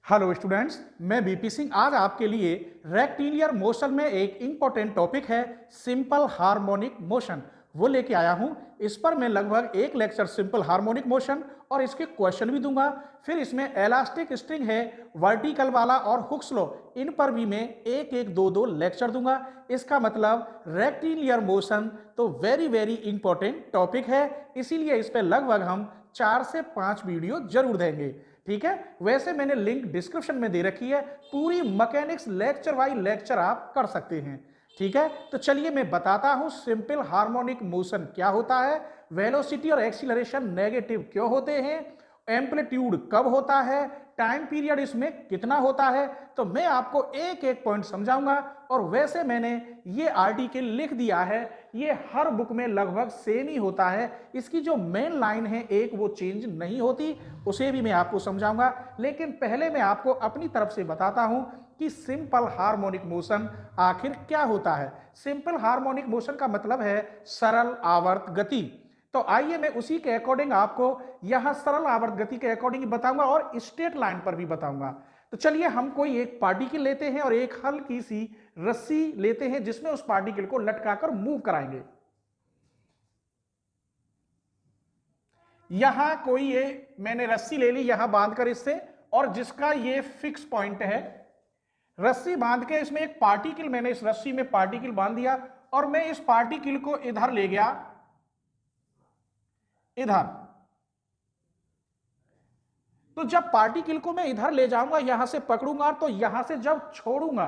Hello students, मैं BP Singh आज आपके लिए रेक्टिलियर मोशन में एक इंपॉर्टेंट टॉपिक है सिंपल हार्मोनिक मोशन वो लेके आया हूं। इस पर मैं लगभग एक लेक्चर सिंपल हार्मोनिक मोशन और इसके क्वेश्चन भी दूंगा। फिर इसमें इलास्टिक स्ट्रिंग है, वर्टिकल वाला और हुक्स लॉ, इन पर भी मैं एक एक दो लेक्चर दूंगा। इसका मतलब रेक्टिलियर मोशन तो वेरी वेरी इंपॉर्टेंट टॉपिक है, इसीलिए इस पर लगभग हम 4 से 5 वीडियो जरूर देंगे। ठीक है, वैसे मैंने लिंक डिस्क्रिप्शन में दे रखी है, पूरी मैकेनिक्स लेक्चर वाइज लेक्चर आप कर सकते हैं। ठीक है, तो चलिए मैं बताता हूं सिंपल हार्मोनिक मोशन क्या होता है, वेलोसिटी और एक्सीलरेशन नेगेटिव क्यों होते हैं, एम्पलीट्यूड कब होता है, टाइम पीरियड इसमें कितना होता है। तो मैं आपको एक एक पॉइंट समझाऊंगा। और वैसे मैंने ये आर्टिकल लिख दिया है, ये हर बुक में लगभग सेम ही होता है, इसकी जो मेन लाइन है एक वो चेंज नहीं होती, उसे भी मैं आपको समझाऊंगा। लेकिन पहले मैं आपको अपनी तरफ से बताता हूं कि सिंपल हार्मोनिक मोशन आखिर क्या होता है। सिंपल हार्मोनिक मोशन का मतलब है सरल आवर्त गति। तो आइए मैं उसी के अकॉर्डिंग आपको यहां सरल आवर्त गति के अकॉर्डिंग बताऊंगा और स्ट्रेट लाइन पर भी बताऊंगा। तो चलिए हम कोई एक पार्टिकल लेते हैं और एक हल्की सी रस्सी लेते हैं जिसमें उस पार्टिकल को लटकाकर मूव कराएंगे। यहां कोई ये मैंने रस्सी ले ली यहां बांधकर इससे, और जिसका ये फिक्स पॉइंट है, रस्सी बांध के इसमें एक पार्टिकल, मैंने इस रस्सी में पार्टिकल बांध दिया और मैं इस पार्टिकल को इधर ले गया, इधर। तो जब पार्टिकल को मैं इधर ले जाऊंगा, यहां से पकड़ूंगा, तो यहां से जब छोड़ूंगा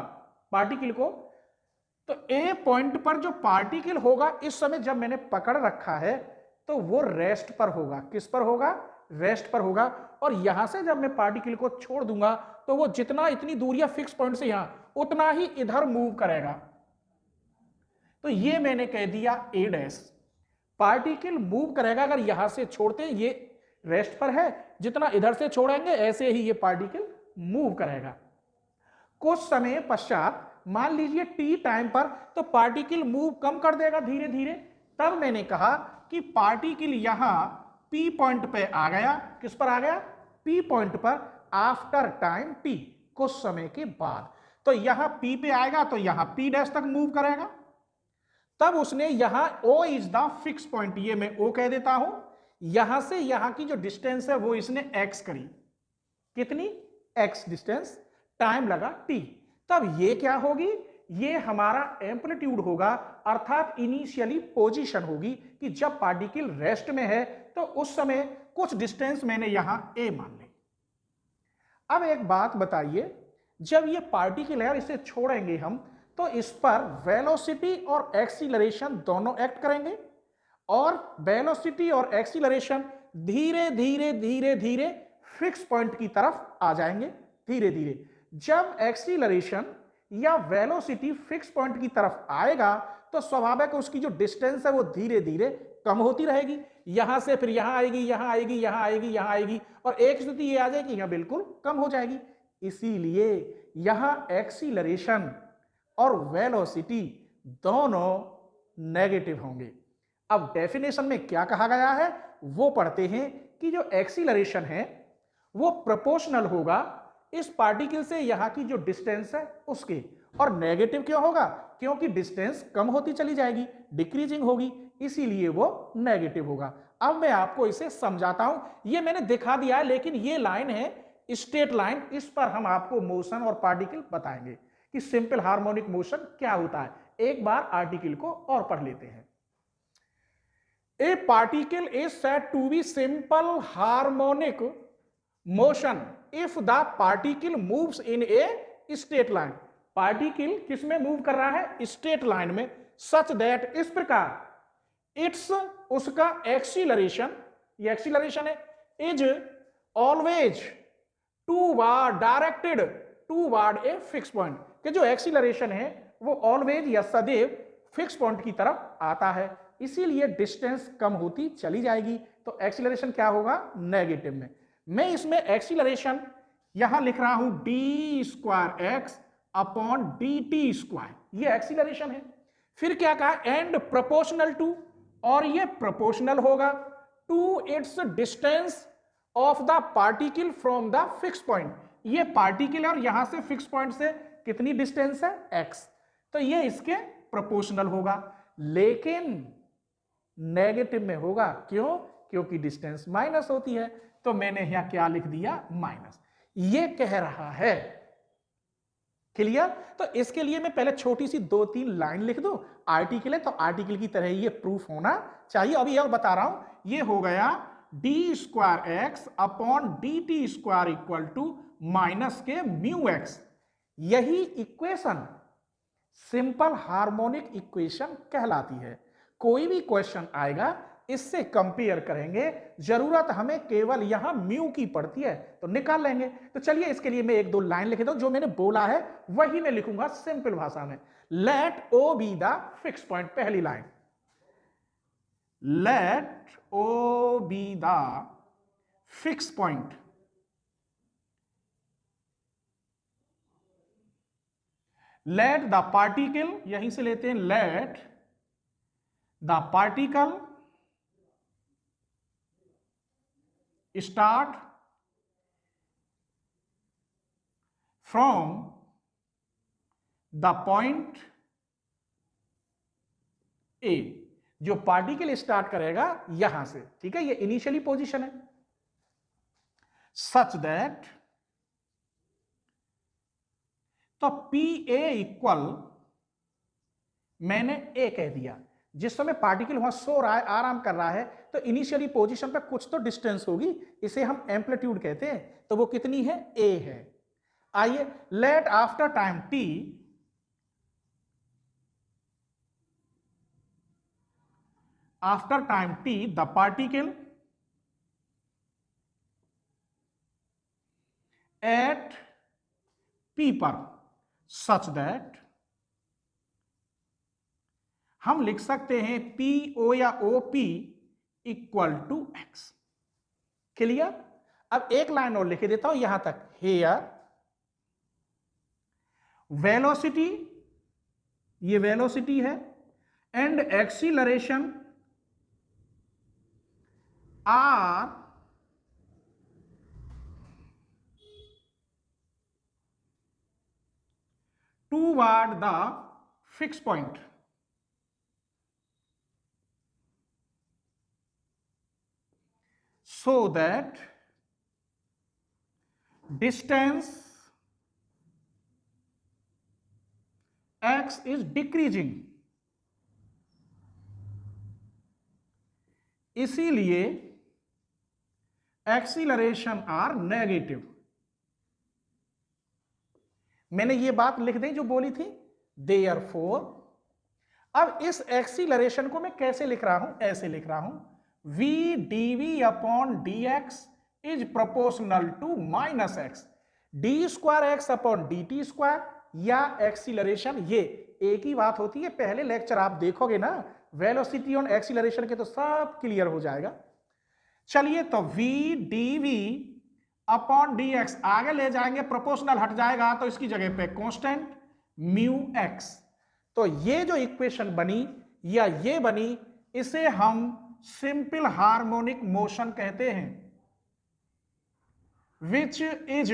पार्टिकल को, तो ए पॉइंट पर जो पार्टिकल होगा इस समय जब मैंने पकड़ रखा है तो वो रेस्ट पर होगा। किस पर होगा? रेस्ट पर होगा। और यहां से जब मैं पार्टिकल को छोड़ दूंगा तो वो जितना इतनी दूर या फिक्स पॉइंट से यहां उतना ही इधर मूव करेगा। तो ये मैंने कह दिया ए डैश, पार्टिकल मूव करेगा। अगर यहां से छोड़ते हैं, ये रेस्ट पर है, जितना इधर से छोड़ेंगे ऐसे ही ये पार्टिकल मूव करेगा। कुछ समय पश्चात मान लीजिए टी टाइम पर, तो पार्टिकल मूव कम कर देगा धीरे धीरे। तब मैंने कहा कि पार्टिकल यहां पी पॉइंट पे आ गया। किस पर आ गया? पी पॉइंट पर आफ्टर टाइम टी, कुछ समय के बाद। तो यहां पी पे आएगा तो यहां पी डैश तक मूव करेगा। तब उसने यहां O is the fix point, ये मैं ओ कह देता हूं। यहां से यहां की जो डिस्टेंस है वो इसने एक्स करी। कितनी? एक्स डिस्टेंस, टाइम लगा टी। तब ये क्या होगी? ये हमारा एम्पलीट्यूड होगा, अर्थात इनिशियली पोजीशन होगी कि जब पार्टिकल रेस्ट में है तो उस समय कुछ डिस्टेंस मैंने यहां ए मान ली। अब एक बात बताइए, जब ये पार्टिकल है और इसे छोड़ेंगे हम, तो इस पर वेलोसिटी और एक्सीलरेशन दोनों एक्ट करेंगे, और वेलोसिटी और एक्सीलरेशन धीरे धीरे धीरे धीरे फिक्स पॉइंट की तरफ आ जाएंगे धीरे धीरे। जब एक्सीलरेशन या वेलोसिटी फिक्स पॉइंट की तरफ आएगा तो स्वाभाविक उसकी जो डिस्टेंस है वो धीरे धीरे कम होती रहेगी। यहां से फिर यहां आएगी, यहां आएगी, यहां आएगी, यहां आएगी, और एक स्थिति ये आ जाएगी यहां बिल्कुल कम हो जाएगी। इसीलिए यहां एक्सीलरेशन और वेलोसिटी दोनों नेगेटिव होंगे। अब डेफिनेशन में क्या कहा गया है वो पढ़ते हैं कि जो एक्सीलरेशन है वो प्रोपोर्शनल होगा इस पार्टिकल से यहां की जो डिस्टेंस है उसके। और नेगेटिव क्यों होगा? क्योंकि डिस्टेंस कम होती चली जाएगी, डिक्रीजिंग होगी, इसीलिए वो नेगेटिव होगा। अब मैं आपको इसे समझाता हूं। ये मैंने दिखा दिया है, लेकिन ये लाइन है स्ट्रेट लाइन, इस पर हम आपको मोशन और पार्टिकल बताएंगे कि सिंपल हार्मोनिक मोशन क्या होता है। एक बार आर्टिकल को और पढ़ लेते हैं। A particle is said to be simple harmonic motion if the particle moves in a straight line. Particle किस में मूव कर रहा है? स्ट्रेट लाइन में। सच दैट, इस प्रकार, इट्स, उसका एक्सीलरेशन, ये एक्सीलरेशन है, is always toward, directed toward a fix point, कि जो एक्सीलरेशन है वो ऑलवेज या सदैव फिक्स पॉइंट की तरफ आता है, इसीलिए डिस्टेंस कम होती चली जाएगी। तो एक्सीलरेशन क्या होगा? नेगेटिव में। मैं इसमें एक्सीलरेशन यहां लिख रहा हूं D square x upon D T square, ये एक्सीलरेशन है। फिर क्या कहा? एंड प्रोपोर्शनल टू, और ये प्रोपोर्शनल होगा to its distance of the particle from the fix point, ये पार्टिकल और यहां से फिक्स पॉइंट से कितनी डिस्टेंस है, x, तो ये इसके प्रोपोर्शनल होगा, लेकिन नेगेटिव में होगा। क्यों? क्योंकि डिस्टेंस माइनस होती है। तो मैंने यहां क्या लिख दिया, माइनस। ये कह रहा है, क्लियर? तो इसके लिए मैं पहले छोटी सी 2-3 लाइन लिख दूं, आर्टिकल है तो आर्टिकल की तरह ये प्रूफ होना चाहिए। अभी और बता रहा हूं, ये हो गया d²x upon dt² equal to minus के μx। यही इक्वेशन सिंपल हार्मोनिक इक्वेशन कहलाती है। कोई भी क्वेश्चन आएगा इससे कंपेयर करेंगे, जरूरत हमें केवल यहां म्यू की पड़ती है तो निकाल लेंगे। तो चलिए इसके लिए मैं 1-2 लाइन लिख देता हूं, जो मैंने बोला है वही मैं लिखूंगा सिंपल भाषा में। Let O be the fix point, पहली line, let O be the fix point, let the particle, यहीं से लेते हैं, let the particle start from the point A, जो पार्टिकल स्टार्ट करेगा यहां से, ठीक है, ये इनिशियली पोजीशन है, सच दैट, तो PA इक्वल, मैंने A कह दिया, जिस समय पार्टिकल वहां सो रहा है, आराम कर रहा है, तो इनिशियली पोजीशन पे कुछ तो डिस्टेंस होगी, इसे हम एम्पलीट्यूड कहते हैं, तो वो कितनी है, a है। आइए, let after time t, after time t the particle at p पर, सच दैट, हम लिख सकते हैं PO या OP equal to x। Clear? अब एक लाइन और लिख देता हूं यहां तक, हेयर वेलोसिटी, ये वेलोसिटी है, and acceleration are toward the fix point. So that distance x is decreasing, इसीलिए एक्सीलरेशन आर नेगेटिव। मैंने ये बात लिख दी जो बोली थी, देयरफॉर, अब इस एक्सीलरेशन को मैं कैसे लिख रहा हूं, ऐसे लिख रहा हूं, v dv upon dx is proportional to minus x, d²x upon dt², या एक्सीलरेशन, ये एक ही बात होती है। पहले लेक्चर आप देखोगे ना, वेलोसिटी और एक्सीलरेशन के, तो सब क्लियर हो जाएगा। चलिए, तो v dv अपॉन dx, आगे ले जाएंगे, प्रोपोर्शनल हट जाएगा तो इसकी जगह पे कांस्टेंट म्यू x। तो ये जो इक्वेशन बनी या ये बनी, इसे हम सिंपल हार्मोनिक मोशन कहते हैं, which is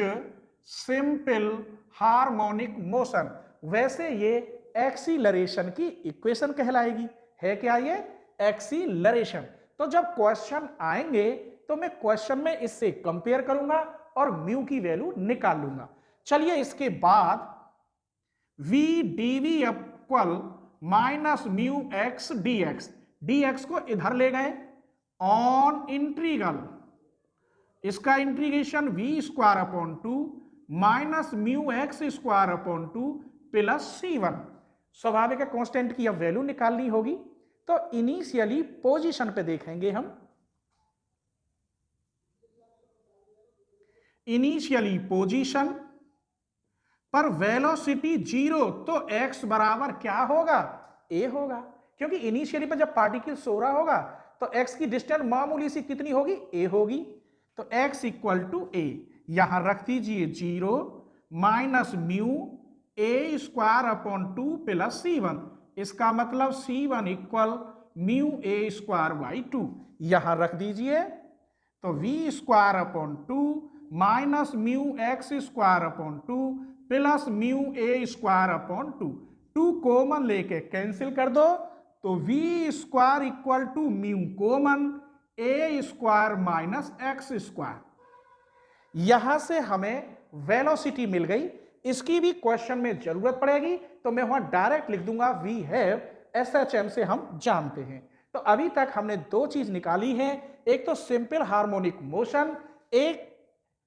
simple harmonic motion. वैसे ये एक्सीलरेशन की इक्वेशन कहलाएगी, है क्या ये, एक्सीलरेशन। तो जब क्वेश्चन आएंगे तो मैं क्वेश्चन में इससे कंपेयर करूंगा और म्यू की वैल्यू निकाल लूंगा। चलिए, इसके बाद v dv equal minus mu x dx, dx को इधर ले गए, ऑन इंटीग्रल, इसका integration v² upon 2 minus mu x² upon 2 plus c1। स्वाभाविक है कांस्टेंट की अब वैल्यू निकालनी होगी, तो इनिशियली पोजीशन पे देखेंगे हम, इनिशियली पोजीशन पर वेलोसिटी 0, तो x बराबर क्या होगा, a होगा, क्योंकि इनिशियली पर जब पार्टिकल सो रहा होगा तो x की डिस्टेंस मामूली सी कितनी होगी, a होगी, तो x इक्वल टू a, यहां रख दीजिए 0 minus mu a² upon 2 plus c1, इसका मतलब c1 equal mu a² by 2, यहां रख दीजिए, तो v² upon 2 minus mu x square upon 2 plus mu a square upon 2। 2 common लेके कैंसिल कर दो तो v square equal to mu common a square minus x square. यहां से हमें वेलोसिटी मिल गई। इसकी भी क्वेश्चन में जरूरत पड़ेगी तो मैं वहां डायरेक्ट लिख दूंगा वी हैव, एसएचएम से हम जानते हैं। तो अभी तक हमने दो चीज निकाली है, एक तो सिंपल हार्मोनिक मोशन, एक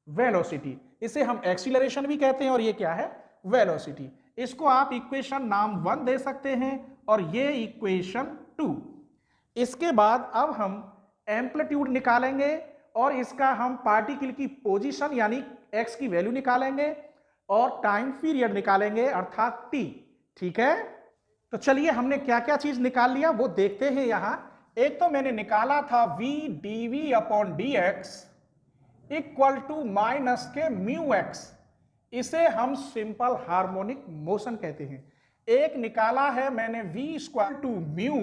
वेलोसिटी। इसे हम एक्सीलरेशन भी कहते हैं और ये क्या है, वेलोसिटी। इसको आप इक्वेशन नाम 1 दे सकते हैं और ये इक्वेशन 2। इसके बाद अब हम एम्पलीट्यूड निकालेंगे और इसका हम पार्टिकल की पोजीशन यानी एक्स की वैल्यू निकालेंगे और टाइम पीरियड निकालेंगे अर्थात टी। ठीक है, तो चलिए हमने क्या क्या चीज निकाल लिया वो देखते हैं। यहां एक तो मैंने निकाला था v dv upon dx equal to minus k mu x, इसे हम सिंपल हार्मोनिक मोशन कहते हैं। एक निकाला है मैंने v square to mu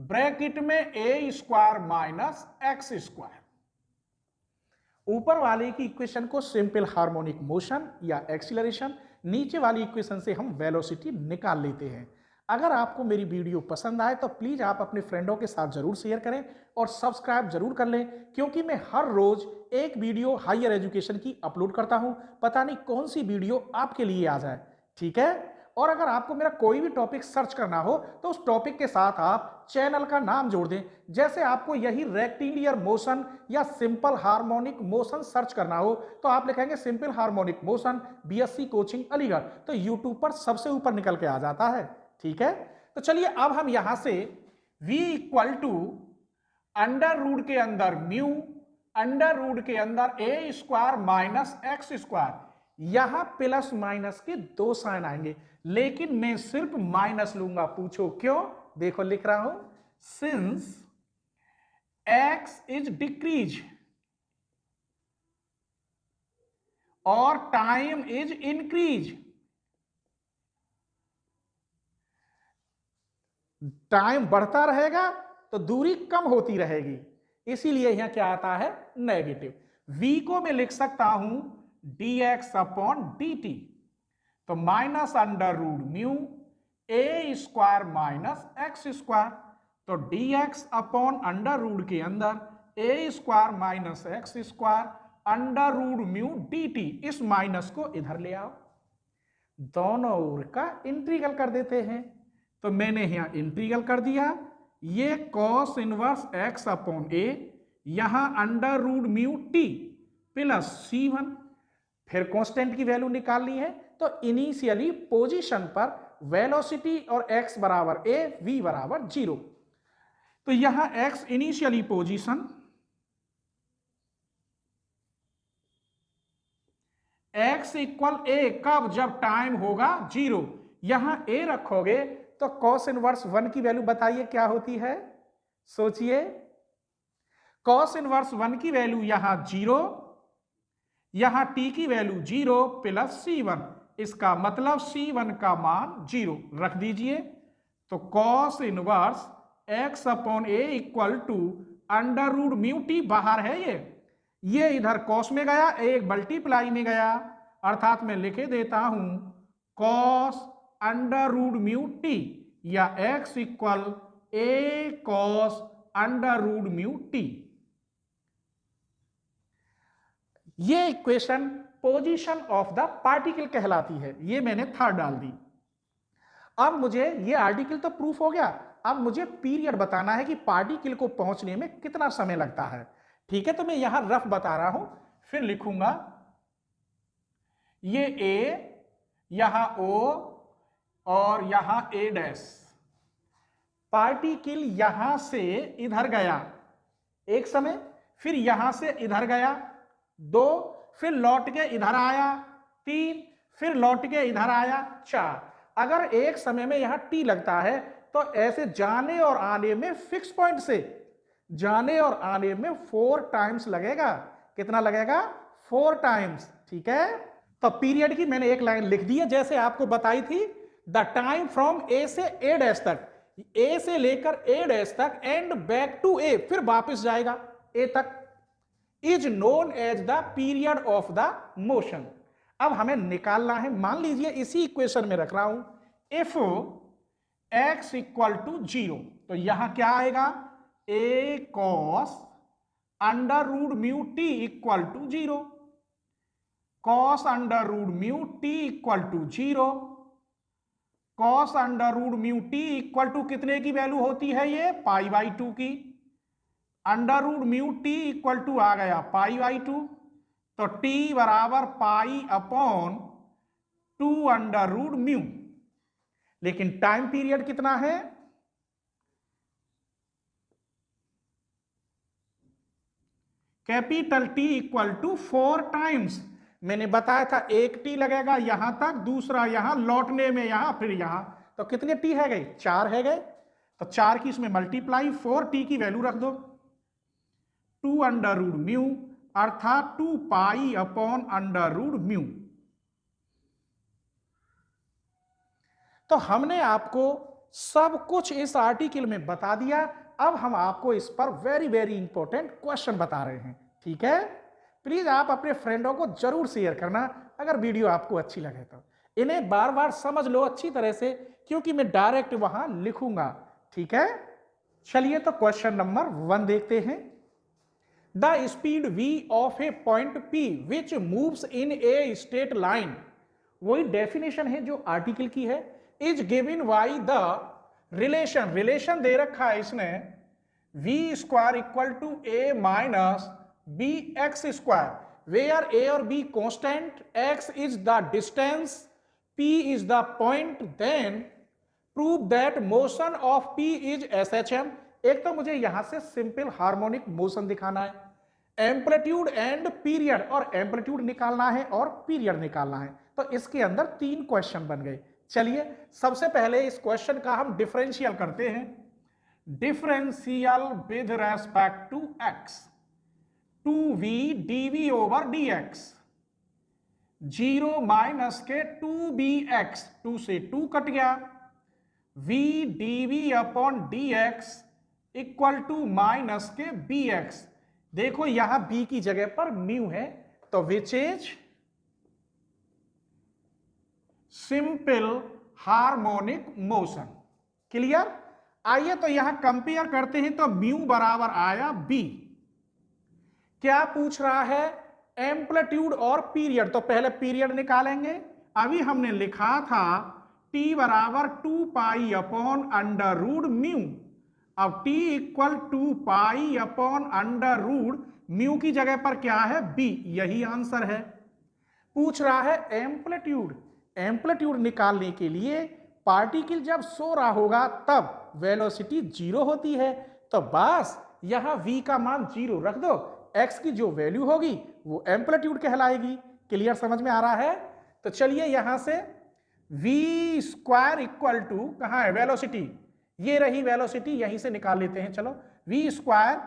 bracket में a square minus x square. ऊपर वाले की इक्वेशन को सिंपल हार्मोनिक मोशन या एक्सीलरेशन, नीचे वाली इक्वेशन से हम वेलोसिटी निकाल लेते हैं। अगर आपको मेरी वीडियो पसंद आए तो प्लीज आप अपने फ्रेंडों के साथ जरूर शेयर करें और सब्सक्राइब जरूर कर लें, क्योंकि मैं हर रोज एक वीडियो हायर एजुकेशन की अपलोड करता हूं। पता नहीं कौन सी वीडियो आपके लिए आ जाए। ठीक है, और अगर आपको मेरा कोई भी टॉपिक सर्च करना हो तो उस टॉपिक के साथ आप चैनल का नाम जोड़ दें। जैसे आपको यही रेक्टेंगुलर मोशन या सिंपल हार्मोनिक मोशन सर्च करना हो तो आप लिखेंगे simple harmonic motion BSc coaching Aligarh, तो यूट्यूब पर सबसे ऊपर निकल के आ जाता है। ठीक है, तो चलिए अब हम यहां से v equal to under root के अंदर म्यू अंडर रूट के अंदर a square minus x square, यहां प्लस माइनस के दो साइन आएंगे लेकिन मैं सिर्फ माइनस लूंगा। पूछो क्यों? देखो लिख रहा हूं, सिंस एक्स इज डिक्रीज और टाइम इज इंक्रीज, टाइम बढ़ता रहेगा तो दूरी कम होती रहेगी, इसीलिए यहां क्या आता है, नेगेटिव। v को मैं लिख सकता हूं dx अपॉन dt, तो minus under root mu a square minus x square, तो dx अपॉन अंडर रूट के अंदर a square minus x square under root mu dt। इस माइनस को इधर ले आओ, दोनों ओर का इंटीग्रल कर देते हैं। तो मैंने यहां इंटीग्रल कर दिया, ये cos inverse x upon a, यहां under root mu t plus c1। फिर कांस्टेंट की वैल्यू निकालनी है तो इनिशियली पोजीशन पर वेलोसिटी और x बराबर a, v बराबर 0। तो यहां x initially position, x equal a कब, जब टाइम होगा 0। यहां a रखोगे तो कॉस इनवर्स 1 की वैल्यू बताइए क्या होती है, सोचिए। कॉस इनवर्स 1 की वैल्यू यहां 0, यहां t की वैल्यू 0 प्लस c1, इसका मतलब c1 का मान 0 रख दीजिए। तो cos inverse x upon a equal to under root mu t, बाहर है ये इधर कॉस में गया, एक मल्टीप्लाई में गया, अर्थात मैं लिखे देता हूं cos under root mu t या x equal a cos under root mu t. ये equation position of the particle कहलाती है, ये मैंने थर्ड डाल दी। अब मुझे ये आर्टिकल तो प्रूफ हो गया, अब मुझे पीरियड बताना है कि पार्टिकल को पहुंचने में कितना समय लगता है। ठीक है, तो मैं यहां रफ बता रहा हूं, फिर लिखूंगा ये a, यहां o और यहां a डैश। पार्टिकल यहां से इधर गया एक समय, फिर यहां से इधर गया 2, फिर लौट के इधर आया 3, फिर लौट के इधर आया 4। अगर एक समय में यहां t लगता है तो ऐसे जाने और आने में फिक्स पॉइंट से जाने और आने में 4 टाइम्स लगेगा। कितना लगेगा? 4 टाइम्स। ठीक है, तो पीरियड की मैंने एक लाइन लिख दी है जैसे आपको बताई थी, द टाइम फ्रॉम ए से ए डैश तक, ए से लेकर ए डैश तक एंड बैक टू ए, फिर वापस जाएगा ए तक। Is known as the period of the motion. अब हमें निकालना है, मान लीजिए इसी इक्वेशन में रख रहा हूं, इफ x इक्वल टू 0, तो यहां क्या आएगा, a cos under root mu t equal to 0, cos under root mu t equal to 0, cos under root mu t equal to कितने की वैल्यू होती है, ये π/2 की, under root mu t equal to आ गया π/2, तो t बराबर π/2 अंडर रूट म्यू। लेकिन टाइम पीरियड कितना है, capital T equal to 4 times. मैंने बताया था एक टी लगेगा यहां तक, दूसरा यहां लौटने में, यहां फिर यहां, तो कितने टी है गए, 4 है गए, तो 4 की इसमें मल्टीप्लाई, 4t की वैल्यू रख दो 2 अंडर रूट म्यू, अर्थात 2 π/अंडर रूट म्यू। तो हमने आपको सब कुछ इस आर्टिकल में बता दिया। अब हम आपको इस पर वेरी वेरी इंपॉर्टेंट क्वेश्चन बता रहे हैं, ठीक है। प्लीज आप अपने फ्रेंडों को जरूर शेयर करना अगर वीडियो आपको अच्छी लगे तो। इन्हें बार बार समझ लो अच्छी तरह से, क्योंकि मैं डायरेक्ट वहां लिखूंगा, ठीक है। चलिए तो क्वेश्चन नंबर 1 देखते हैं। The speed v of a point p which moves in a straight line, वही डेफिनेशन है जो आर्टिकल की है, is given by the relation दे रखा है इसने, v square equal to a minus b x square, where a और b constant, x is the distance, p is the point, then prove that motion of p is SHM। एक तो मुझे यहां से सिंपल हार्मोनिक मोशन दिखाना है, amplitude and period, और amplitude निकालना है और पीरियड निकालना है। तो इसके अंदर 3 क्वेश्चन बन गए। चलिए सबसे पहले इस क्वेश्चन का हम डिफरेंशियल करते हैं। Differential with respect to x, 2v dv over dx, 0 minus के 2bx, 2 से 2 कट गया, v dv upon dx equal to minus के bx। देखो यहां b की जगह पर म्यू है, तो which is simple harmonic motion. Clear. आइए तो यहां कंपेयर करते हैं, तो म्यू बराबर आया b। क्या पूछ रहा है, एम्पलीट्यूड और पीरियड, तो पहले पीरियड निकालेंगे। अभी हमने लिखा था t बराबर 2 π/अंडर रूट म्यू, अब t इक्वल 2 π/अंडर रूट म्यू की जगह पर क्या है, b, यही आंसर है। पूछ रहा है एम्पलीट्यूड, एम्पलीट्यूड निकालने के लिए पार्टिकल जब सो रहा होगा तब वेलोसिटी 0 होती है, तो बस यहां v का मान 0 रख दो, x की जो वैल्यू होगी वो एम्पलीट्यूड कहलाएगी। क्लियर, समझ में आ रहा है। तो चलिए यहां से v स्क्वायर इक्वल टू, कहां है वेलोसिटी, ये रही वेलोसिटी, यहीं से निकाल लेते हैं। चलो v square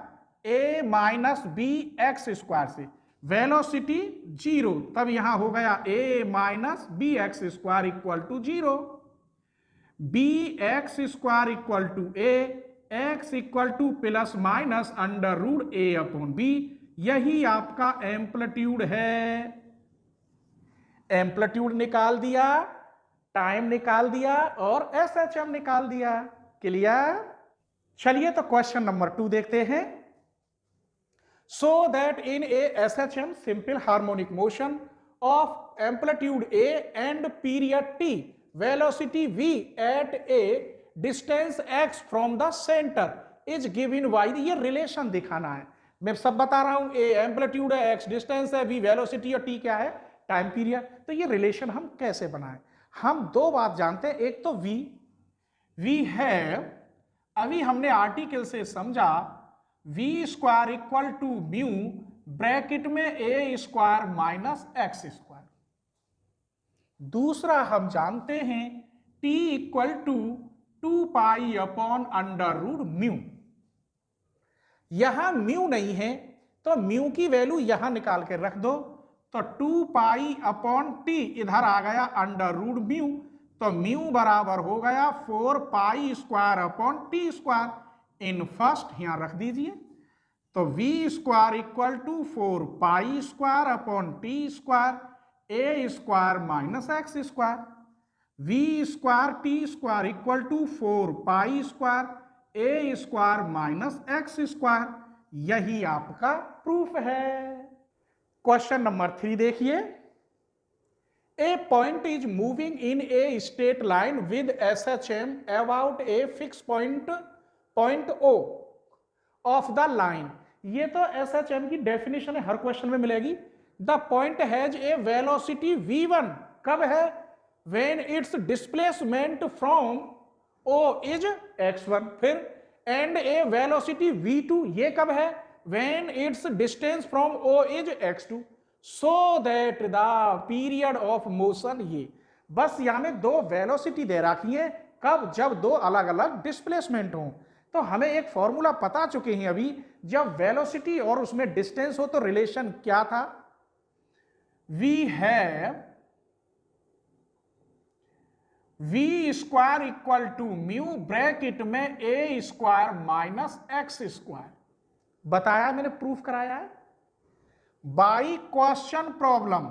a minus b x square से, वेलोसिटी 0, तब यहां हो गया a minus b x square equal to 0, b x square equal to a, x equal to plus minus under root a upon b, यही आपका amplitude है। Amplitude निकाल दिया, टाइम निकाल दिया और SHM निकाल दिया। क्लियर। चलिए तो क्वेश्चन नंबर 2 देखते हैं। So that in a SHM simple harmonic motion of amplitude a and period t, velocity v at a distance x from the center is given by, ये रिलेशन दिखाना है। मैं सब बता रहा हूं, a एम्पलीट्यूड है, x डिस्टेंस है, v वेलोसिटी और t क्या है, टाइम पीरियड। तो ये रिलेशन हम कैसे बनाएं, हम 2 बात जानते हैं। एक तो v है, अभी हमने आर्टिकल से समझा v square equal to mu bracket में a square minus x square. दूसरा हम जानते हैं t इक्वल टू 2 π/अंडर रूट म्यू। यहां म्यू नहीं है तो म्यू की वैल्यू यहां निकाल के रख दो, तो 2 π/t इधर आ गया अंडर रूट म्यू, तो म्यू बराबर हो गया 4 π² अपॉन t स्क्वायर। इन फर्स्ट यहां रख दीजिए, तो v square equal to 4 pi square upon t square a square minus x square. V square t square equal to 4 pi square a square minus x square. यही आपका proof है। Question number 3 देखिए। A point is moving in a straight line with SHM about a fixed point O of the line। ये तो SHM की definition है, हर question में मिलेगी। The point has a velocity v1, कब है? When its displacement from O is x1। फिर and a velocity v2, ये कब है? When its distance from O is x2। So that the period of motion, ये बस यहां में दो वेलोसिटी दे रखी है, कब? जब दो अलग अलग डिस्प्लेसमेंट हो। तो हमें एक फॉर्मूला पता चुके हैं अभी, जब वेलोसिटी और उसमें डिस्टेंस हो तो रिलेशन क्या था? We have v square equal to mu bracket में a square minus x square. बताया मैंने, प्रूफ कराया है बाई क्वेश्चन प्रॉब्लम।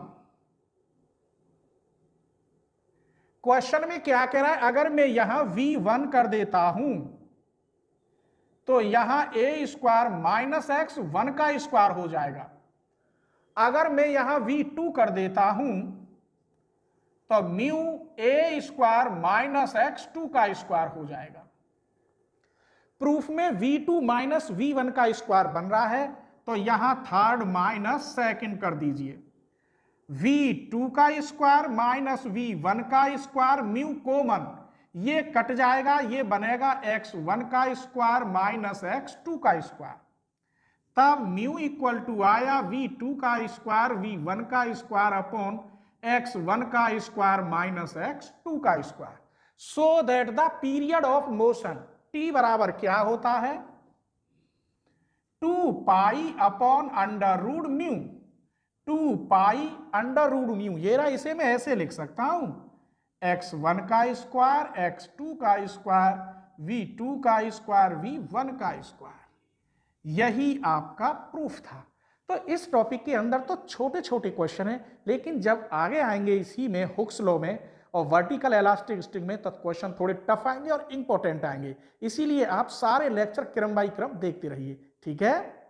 क्वेश्चन में क्या कह रहा है? अगर मैं यहां v1 कर देता हूं तो यहां a स्क्वायर माइनस एक्स 1 का स्क्वायर हो जाएगा। अगर मैं यहां v2 कर देता हूं तो mu a square minus x 2 का स्क्वायर हो जाएगा। प्रूफ में v2 माइनस v1 का स्क्वायर बन रहा है, तो यहां थर्ड माइनस सेकंड कर दीजिए। v2 का स्क्वायर माइनस v1 का स्क्वायर, म्यू कॉमन, ये कट जाएगा, ये बनेगा x1 का स्क्वायर माइनस x2 का स्क्वायर। तब म्यू इक्वल टू आया v2 का स्क्वायर v1 का स्क्वायर अपॉन x1 का स्क्वायर माइनस x2 का square. So that the period of motion t बराबर क्या होता है? 2 pi upon under root mu. 2 pi under root mu, ये रहा, इसे मैं ऐसे लिख सकता हूं x1 का स्क्वायर x2 का स्क्वायर v2 का स्क्वायर v1 का स्क्वायर। यही आपका प्रूफ था। तो इस टॉपिक के अंदर तो छोटे छोटे क्वेश्चन हैं, लेकिन जब आगे आएंगे इसी में हुक्स लॉ में और वर्टिकल इलास्टिक स्ट्रिंग में, तब क्वेश्चन थोड़े टफ आएंगे और इंपॉर्टेंट आएंगे। इसीलिए आप सारे लेक्चर क्रम बाई क्रम देखते रहिए, ठीक है।